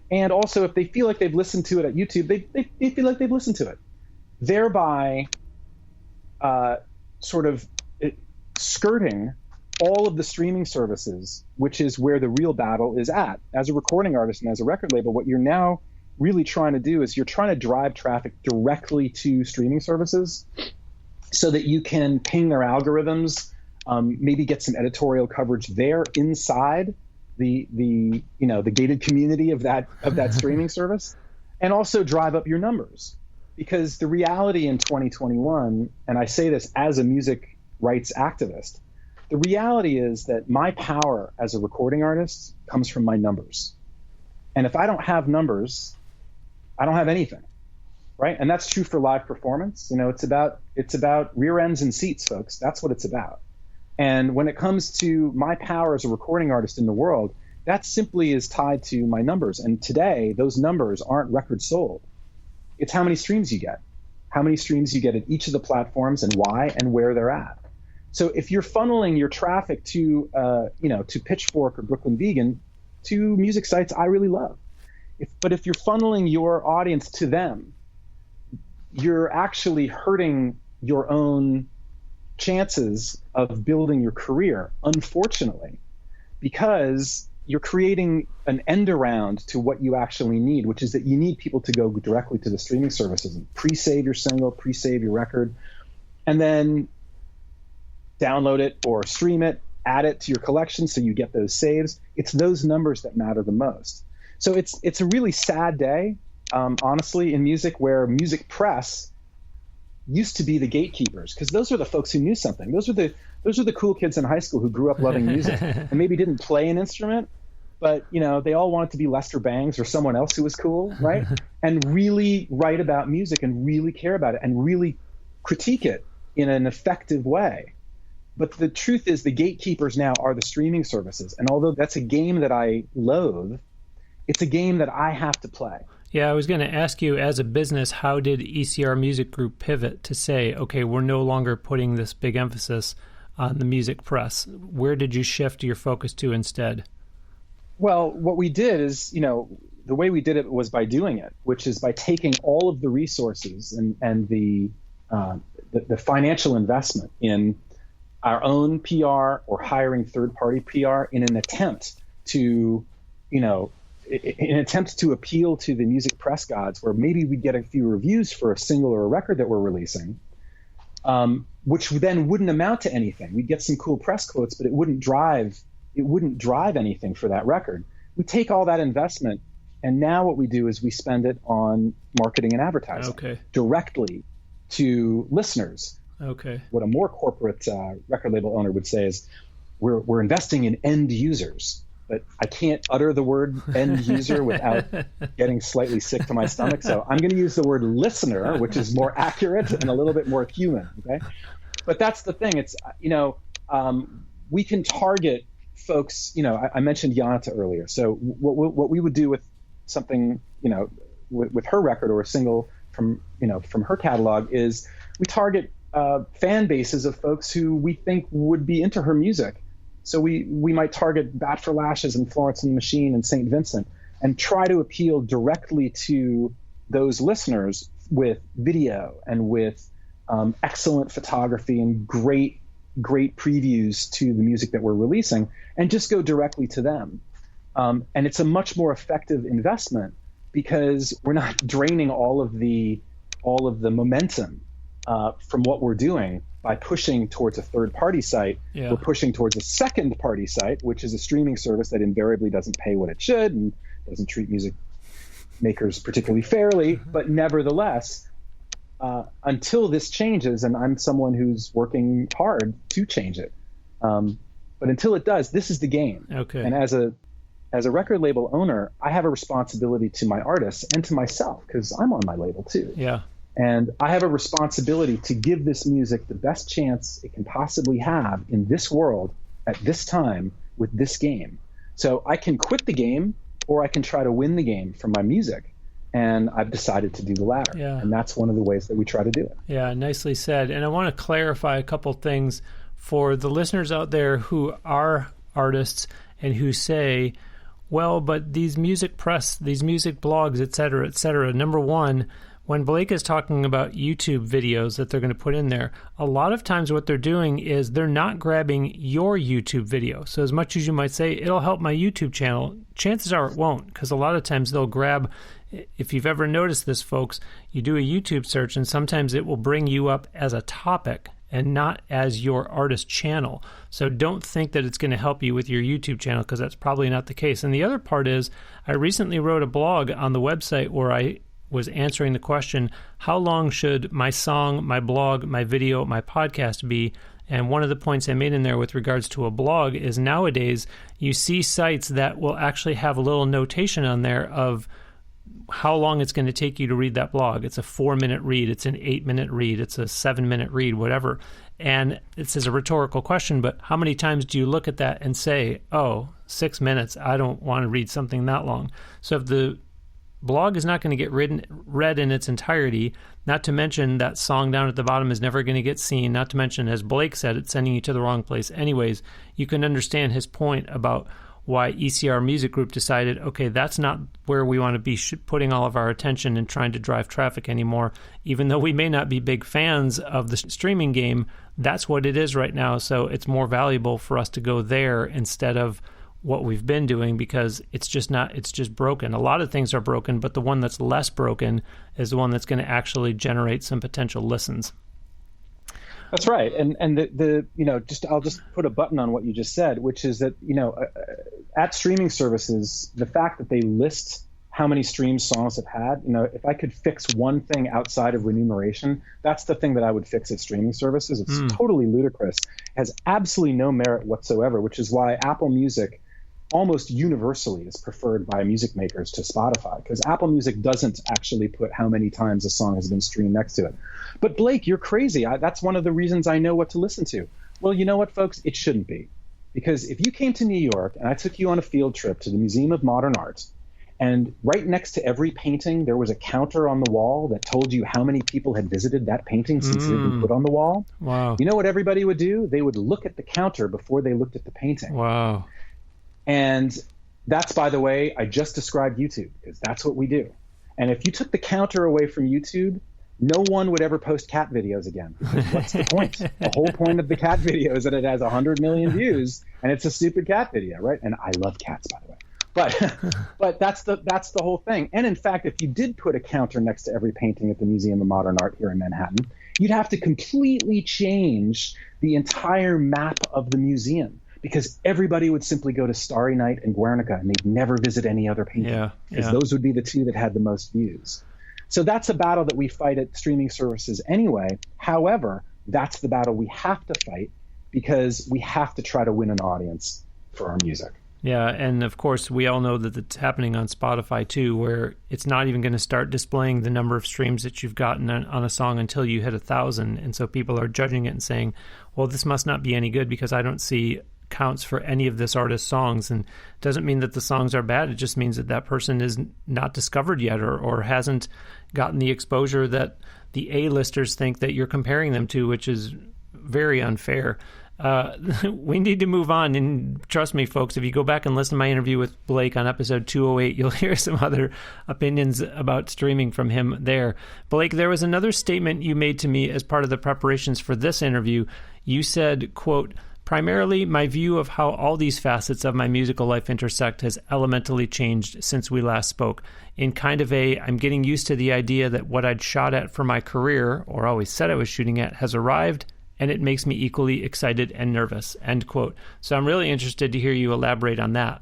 And also, if they feel like they've listened to it at YouTube, they feel like they've listened to it, thereby sort of skirting all of the streaming services, which is where the real battle is at. As a recording artist and as a record label, what you're now really trying to do is you're trying to drive traffic directly to streaming services so that you can ping their algorithms, maybe get some editorial coverage there inside the gated community of that streaming service, and also drive up your numbers. Because the reality in 2021, and I say this as a music rights activist, the reality is that my power as a recording artist comes from my numbers. And if I don't have numbers, I don't have anything, right? And that's true for live performance. It's about rear ends and seats, folks. That's what it's about. And when it comes to my power as a recording artist in the world, that simply is tied to my numbers. And today, those numbers aren't records sold. It's how many streams you get, at each of the platforms, and why and where they're at. So if you're funneling your traffic to Pitchfork or Brooklyn Vegan, two music sites I really love, but if you're funneling your audience to them, you're actually hurting your own chances of building your career, unfortunately, because you're creating an end around to what you actually need, which is that you need people to go directly to the streaming services and pre-save your single, pre-save your record, and then download it or stream it, add it to your collection so you get those saves. It's those numbers that matter the most. So it's a really sad day, honestly, in music, where music press used to be the gatekeepers, because those are the folks who knew something. Those are the cool kids in high school who grew up loving music and maybe didn't play an instrument, but they all wanted to be Lester Bangs or someone else who was cool, right? And really write about music and really care about it and really critique it in an effective way. But the truth is, the gatekeepers now are the streaming services. And although that's a game that I loathe, it's a game that I have to play. Yeah, I was going to ask you, as a business, how did ECR Music Group pivot to say, okay, we're no longer putting this big emphasis on the music press? Where did you shift your focus to instead? Well, what we did is, the way we did it was by doing it, which is by taking all of the resources and the financial investment in our own PR or hiring third-party PR in an attempt to, appeal to the music press gods, where maybe we get a few reviews for a single or a record that we're releasing, which then wouldn't amount to anything. We'd get some cool press quotes, but it wouldn't drive anything for that record. We take all that investment, and now what we do is we spend it on marketing and advertising directly to listeners. Okay. What a more corporate record label owner would say is, we're investing in end users. But I can't utter the word end user without getting slightly sick to my stomach. So I'm going to use the word listener, which is more accurate and a little bit more human. Okay. But that's the thing. It's, we can target folks, I mentioned Yanata earlier. So what we would do with something, with her record or a single from her catalog is we target fan bases of folks who we think would be into her music. So we might target Bat for Lashes and Florence and the Machine and St. Vincent and try to appeal directly to those listeners with video and with excellent photography and great previews to the music that we're releasing, and just go directly to them. And it's a much more effective investment because we're not draining all of the momentum from what we're doing by pushing towards a third-party site. Yeah. We're pushing towards a second-party site, which is a streaming service that invariably doesn't pay what it should and doesn't treat music makers particularly fairly. But nevertheless, until this changes, and I'm someone who's working hard to change it, but until it does, this is the game. Okay. And as a record label owner, I have a responsibility to my artists and to myself, because I'm on my label too. Yeah. And I have a responsibility to give this music the best chance it can possibly have in this world at this time with this game. So I can quit the game, or I can try to win the game from my music. And I've decided to do the latter. Yeah. And that's one of the ways that we try to do it. Yeah, nicely said. And I want to clarify a couple things for the listeners out there who are artists and who say, well, but these music press, these music blogs, et cetera, number one, when Blake is talking about YouTube videos that they're going to put in there, a lot of times what they're doing is they're not grabbing your YouTube video. So as much as you might say, it'll help my YouTube channel, chances are it won't, because a lot of times they'll grab, if you've ever noticed this, folks, you do a YouTube search and sometimes it will bring you up as a topic and not as your artist channel. So don't think that it's going to help you with your YouTube channel, because that's probably not the case. And the other part is, I recently wrote a blog on the website where I was answering the question, how long should my song, my blog, my video, my podcast be? And one of the points I made in there with regards to a blog is nowadays you see sites that will actually have a little notation on there of how long it's going to take you to read that blog. It's a 4-minute read, it's an 8-minute read, it's a 7-minute read, whatever. And it says a rhetorical question, but how many times do you look at that and say, oh, 6 minutes, I don't want to read something that long. So if the blog is not going to get read in its entirety, not to mention that song down at the bottom is never going to get seen, not to mention, as Blake said, it's sending you to the wrong place anyways, you can understand his point about why ECR Music Group decided, okay, that's not where we want to be putting all of our attention and trying to drive traffic anymore. Even though we may not be big fans of the streaming game, that's what it is right now. So it's more valuable for us to go there instead of what we've been doing, because it's just broken. A lot of things are broken, but the one that's less broken is the one that's going to actually generate some potential listens. That's right. And the I'll just put a button on what you just said, which is that, at streaming services, the fact that they list how many streams songs have had, if I could fix one thing outside of remuneration, that's the thing that I would fix at streaming services. It's totally ludicrous, has absolutely no merit whatsoever, which is why Apple Music almost universally is preferred by music makers to Spotify, because Apple Music doesn't actually put how many times a song has been streamed next to it. But Blake, you're crazy. That's one of the reasons I know what to listen to. Well, you know what, folks? It shouldn't be. Because if you came to New York and I took you on a field trip to the Museum of Modern Art, and right next to every painting there was a counter on the wall that told you how many people had visited that painting since it had been put on the wall. Wow. You know what everybody would do? They would look at the counter before they looked at the painting. Wow. And that's, by the way, I just described YouTube, because that's what we do. And if you took the counter away from YouTube, no one would ever post cat videos again. What's the point? The whole point of the cat video is that it has 100 million views, and it's a stupid cat video, right? And I love cats, by the way. But that's the whole thing. And in fact, if you did put a counter next to every painting at the Museum of Modern Art here in Manhattan, you'd have to completely change the entire map of the museum, because everybody would simply go to Starry Night and Guernica, and they'd never visit any other painting, because those would be the two that had the most views. So that's a battle that we fight at streaming services anyway. However, that's the battle we have to fight, because we have to try to win an audience for our music. Yeah, and of course, we all know that it's happening on Spotify too, where it's not even going to start displaying the number of streams that you've gotten on a song until you hit 1,000. And so people are judging it and saying, well, this must not be any good because I don't see counts for any of this artist's songs. And it doesn't mean that the songs are bad. It just means that that person is not discovered yet, or hasn't gotten the exposure that the A-listers think that you're comparing them to, which is very unfair. We need to move on, and trust me, folks, if you go back and listen to my interview with Blake on episode 208, you'll hear some other opinions about streaming from him there. Blake, there was another statement you made to me as part of the preparations for this interview. You said, quote, Primarily, my view of how all these facets of my musical life intersect has elementally changed since we last spoke. In kind of I'm getting used to the idea that what I'd shot at for my career, or always said I was shooting at, has arrived, and it makes me equally excited and nervous, end quote. So I'm really interested to hear you elaborate on that.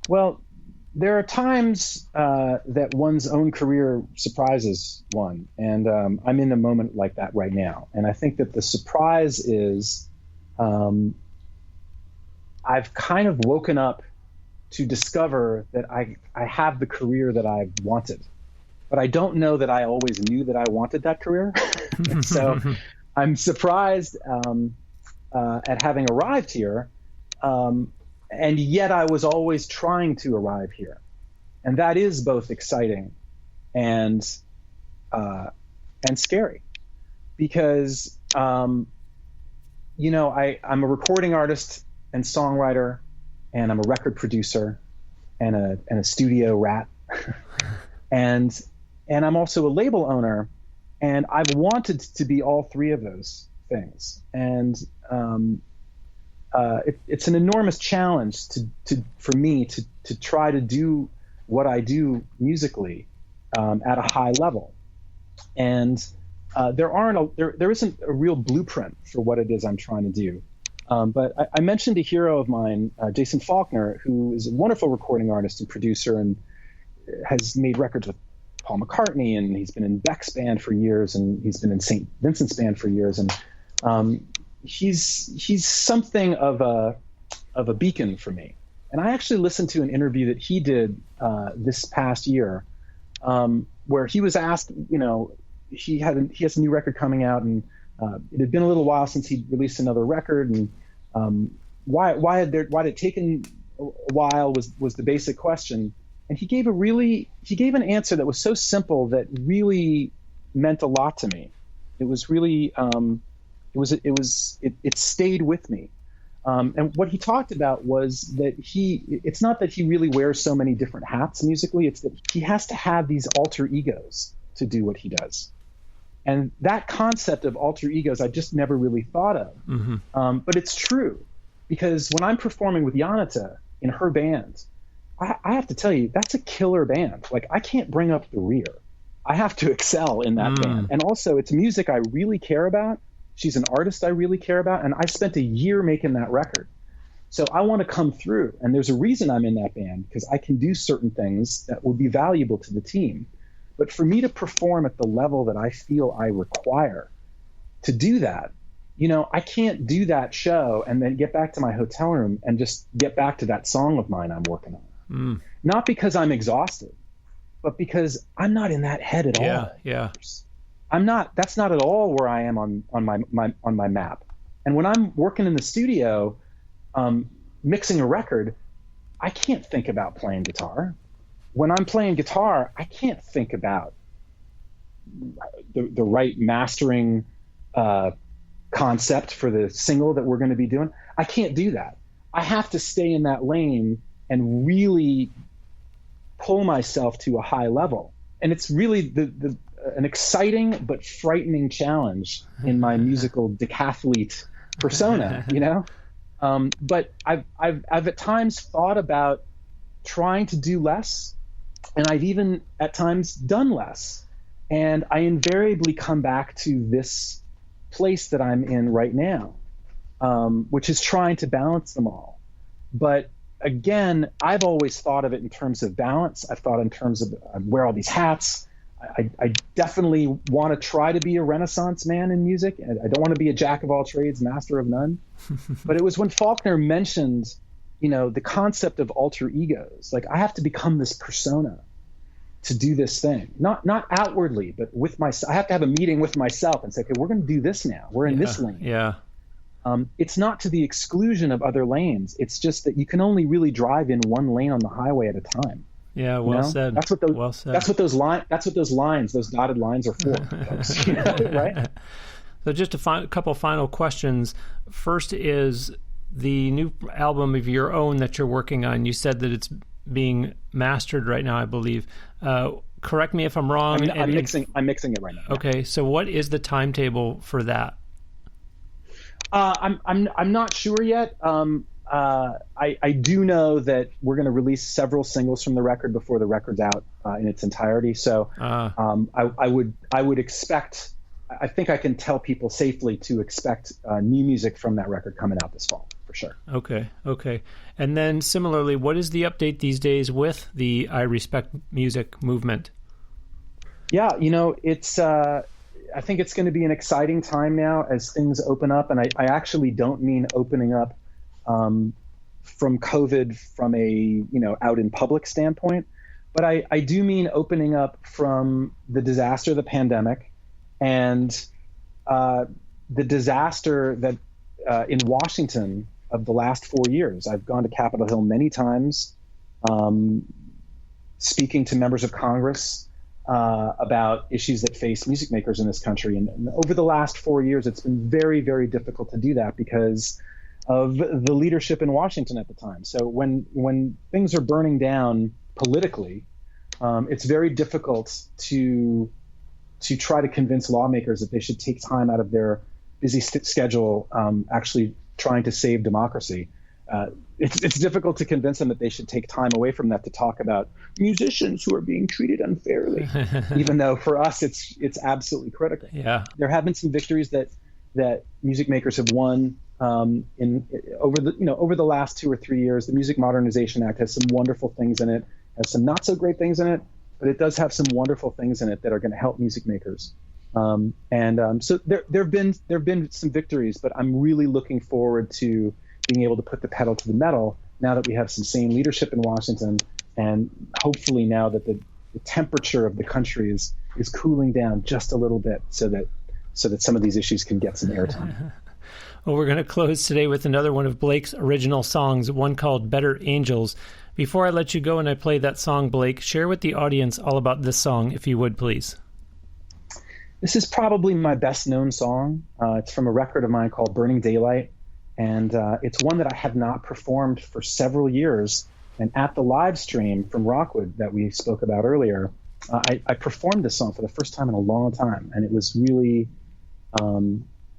Well, there are times that one's own career surprises one, and I'm in a moment like that right now. And I think that the surprise is I've kind of woken up to discover that I have the career that I wanted, but I don't know that I always knew that I wanted that career. So I'm surprised at having arrived here. And yet I was always trying to arrive here. And that is both exciting and scary because, I'm a recording artist and songwriter, and I'm a record producer and a studio rat. and I'm also a label owner, and I've wanted to be all three of those things. And, it's an enormous challenge for me to try to do what I do musically at a high level, and there isn't a real blueprint for what it is I'm trying to do. But I mentioned a hero of mine, Jason Faulkner, who is a wonderful recording artist and producer, and has made records with Paul McCartney, and he's been in Beck's band for years, and he's been in St. Vincent's band for years, and he's something of a beacon for me. And I actually listened to an interview that he did this past year, where he was asked, he has a new record coming out, and it had been a little while since he released another record, and why had it taken a while was the basic question. And he gave an answer that was so simple that really meant a lot to me. It was really it stayed with me. And what he talked about was that it's not that he really wears so many different hats musically, it's that he has to have these alter egos to do what he does. And that concept of alter egos, I just never really thought of. Mm-hmm. But it's true, because when I'm performing with Janita in her band, I have to tell you, that's a killer band. Like, I can't bring up the rear. I have to excel in that band. And also, it's music I really care about. She's an artist I really care about, and I spent a year making that record. So I want to come through, and there's a reason I'm in that band, because I can do certain things that will be valuable to the team. But for me to perform at the level that I feel I require to do that, I can't do that show and then get back to my hotel room and just get back to that song of mine I'm working on. Not because I'm exhausted, but because I'm not in that head at all. Yeah. That's not at all where I am on my map. And when I'm working in the studio, mixing a record, I can't think about playing guitar. When I'm playing guitar, I can't think about the right mastering concept for the single that we're going to be doing. I can't do that. I have to stay in that lane and really pull myself to a high level. And it's really an exciting but frightening challenge in my musical decathlete persona, But I've at times thought about trying to do less, and I've even at times done less. And I invariably come back to this place that I'm in right now, which is trying to balance them all. But again, I've always thought of it in terms of balance. I've thought in terms of I wear all these hats. I definitely want to try to be a Renaissance man in music. I don't want to be a jack of all trades, master of none. But it was when Faulkner mentioned, the concept of alter egos. Like, I have to become this persona to do this thing, not outwardly, but with myself. I have to have a meeting with myself and say, okay, we're going to do this now. We're in this lane. Yeah. It's not to the exclusion of other lanes. It's just that you can only really drive in one lane on the highway at a time. Yeah, well said. That's what those lines, those dotted lines are for, folks, right? So just a couple final questions. First is the new album of your own that you're working on. You said that it's being mastered right now, I believe. Correct me if I'm wrong. I'm mixing it right now. Okay, so what is the timetable for that? I'm not sure yet. I do know that we're going to release several singles from the record before the record's out in its entirety. So I would expect. I think I can tell people safely to expect new music from that record coming out this fall for sure. Okay. And then similarly, what is the update these days with the I Respect Music movement? Yeah, it's. I think it's going to be an exciting time now as things open up, and I actually don't mean opening up from COVID from a out in public standpoint, but I do mean opening up from the disaster of the pandemic and the disaster that in Washington of the last 4 years. I've gone to Capitol Hill many times, speaking to members of Congress about issues that face music makers in this country. And over the last 4 years, it's been very, very difficult to do that because of the leadership in Washington at the time. So when things are burning down politically, it's very difficult to try to convince lawmakers that they should take time out of their busy schedule actually trying to save democracy. It's difficult to convince them that they should take time away from that to talk about musicians who are being treated unfairly, even though for us it's absolutely critical. Yeah, there have been some victories that music makers have won over the last 2 or 3 years. The Music Modernization Act has some wonderful things in it, has some not so great things in it, but it does have some wonderful things in it that are going to help music makers. So there have been some victories, but I'm really looking forward to being able to put the pedal to the metal now that we have some sane leadership in Washington, and hopefully now that the temperature of the country is cooling down just a little bit, so that some of these issues can get some airtime. Well, we're going to close today with another one of Blake's original songs, one called Better Angels. Before I let you go and I play that song, Blake, share with the audience all about this song, if you would, please. This is probably my best known song. It's from a record of mine called Burning Daylight. And it's one that I have not performed for several years. And at the live stream from Rockwood that we spoke about earlier, I performed this song for the first time in a long time. And it was really,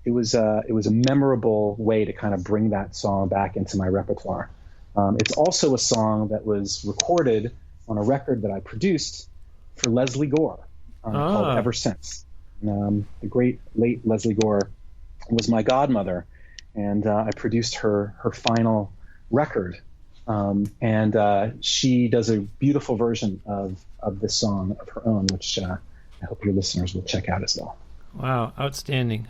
it was a memorable way to kind of bring that song back into my repertoire. It's also a song that was recorded on a record that I produced for Leslie Gore called Ever Since. The great late Leslie Gore was my godmother. And I produced her final record, and she does a beautiful version of this song of her own, which I hope your listeners will check out as well. Wow, outstanding.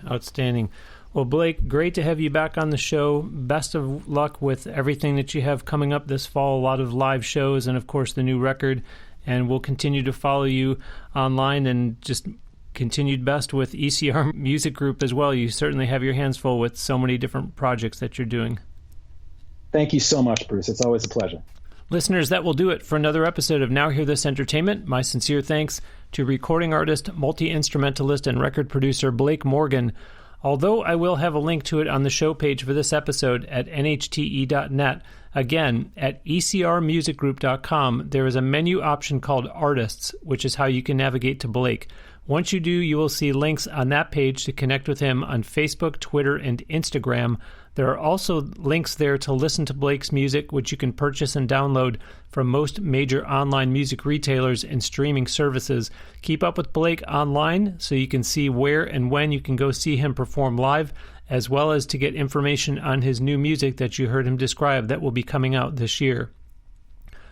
Well, Blake, great to have you back on the show. Best of luck with everything that you have coming up this fall, a lot of live shows, and of course the new record. And we'll continue to follow you online and just continued best with ECR Music Group as well. You certainly have your hands full with so many different projects that you're doing. Thank you so much, Bruce. It's always a pleasure. Listeners, that will do it for another episode of Now Hear This Entertainment. My sincere thanks to recording artist, multi-instrumentalist, and record producer Blake Morgan. Although I will have a link to it on the show page for this episode at nhte.net, again, at ecrmusicgroup.com, there is a menu option called Artists, which is how you can navigate to Blake. Once you do, you will see links on that page to connect with him on Facebook, Twitter, and Instagram. There are also links there to listen to Blake's music, which you can purchase and download from most major online music retailers and streaming services. Keep up with Blake online so you can see where and when you can go see him perform live, as well as to get information on his new music that you heard him describe that will be coming out this year.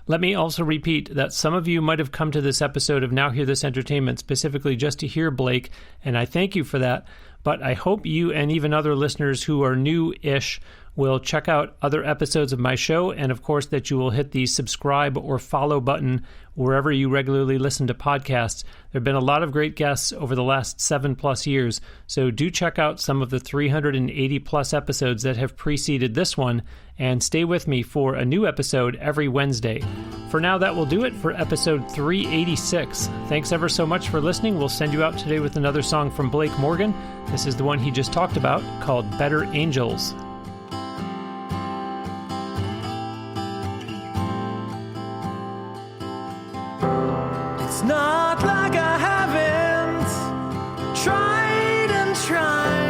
Let me also repeat that some of you might have come to this episode of Now Hear This Entertainment specifically just to hear Blake, and I thank you for that, but I hope you and even other listeners who are new-ish will check out other episodes of my show, and of course that you will hit the subscribe or follow button wherever you regularly listen to podcasts. There have been a lot of great guests over the last 7+ years, so do check out some of the 380+ episodes that have preceded this one, and stay with me for a new episode every Wednesday. For now, that will do it for episode 386. Thanks ever so much for listening. We'll send you out today with another song from Blake Morgan. This is the one he just talked about, called Better Angels. It's not like I haven't tried and tried.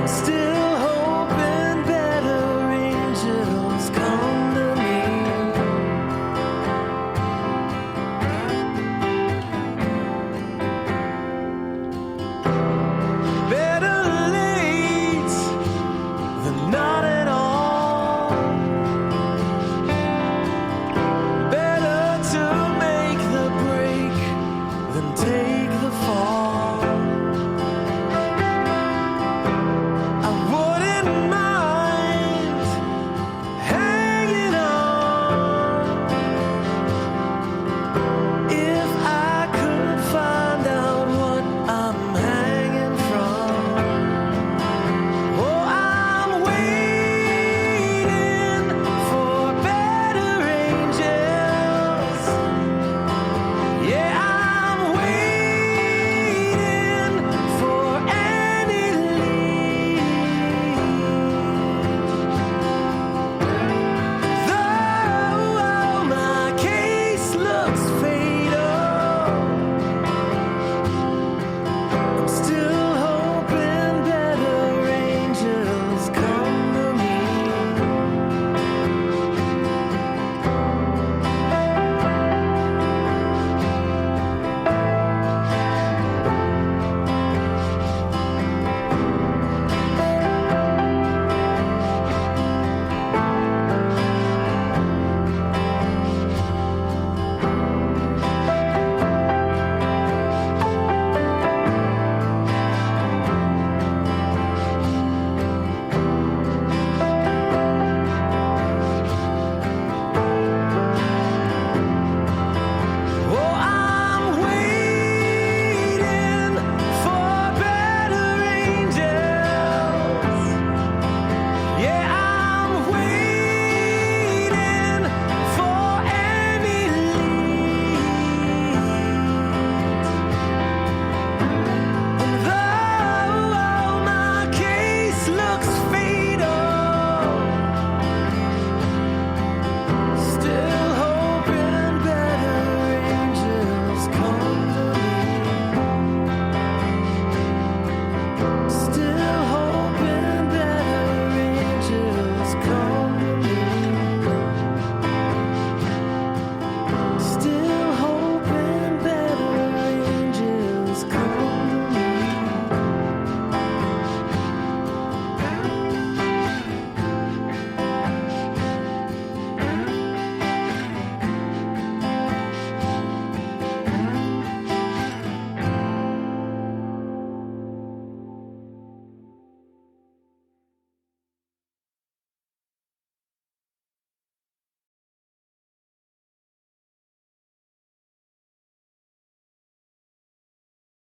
still